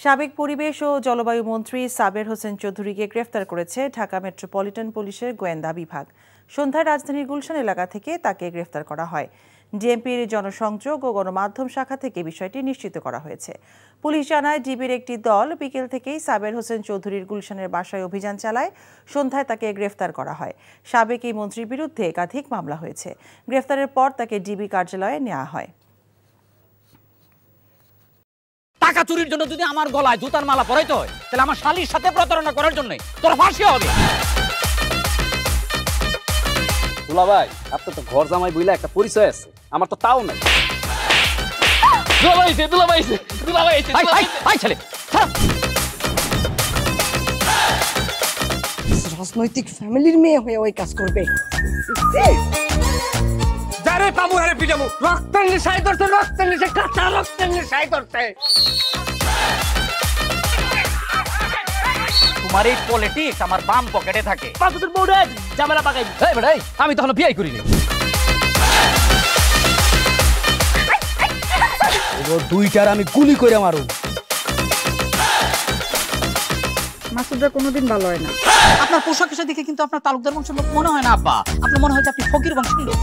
সাবেক পরিবেশ ও জলবায়ু মন্ত্রী সাবের হোসেন চৌধুরীকে গ্রেফতার করেছে ঢাকা মেট্রোপলিটন পুলিশের গোয়েন্দা বিভাগ। সন্ধ্যায় রাজধানীর গুলশান এলাকা থেকে তাকে গ্রেফতার করা হয়। ডিএমপির জনসংযোগ ও গণমাধ্যম শাখা থেকে বিষয়টি নিশ্চিত করা হয়েছে। পুলিশ জানায়, ডিবির একটি দল বিকেল থেকেই সাবের হোসেন চৌধুরীর গুলশানের বাসায় অভিযান চালায়। সন্ধ্যায় তাকে গ্রেফতার করা হয়। সাবেক এই মন্ত্রীর বিরুদ্ধে একাধিক মামলা হয়েছে। গ্রেফতারের পর তাকে ডিবি কার্যালয়ে নেওয়া হয়। টাকা চুরির জন্য যদি আমার গলায় জুতার মালা পরাইতে হয়, তাহলে আমার শালীর সাথে প্রতারণা করার জন্য তোর ফাঁসি হবে। দুলা ভাই, আপনার তো ঘর জামাই বইলা একটা পরিচয় আছে, আমার তো তাও নাই। রাজনৈতিক ফ্যামিলির মেয়ে হয়ে ওই কাজ করবে। রক্তের নেশায় ধরতে, রক্তের নেশায়, কাঁচা রক্তের নেশায় ধরতে। তোমার এই পলিটিক্স আমার বাম পকেটে থাকে। ঝামেলা পাকাই আমি তখন বিয়ে করিনি। দুইটার আমি গুলি করে মারু। মাসুদরা কোনোদিন ভালো হয় না। আপনার পোশাক আশাক দেখে কিন্তু আপনার তালুকদার বংশের লোক মনে হয় না আব্বা, আপনার মনে হয় যে আপনি ফকির বংশের লোক।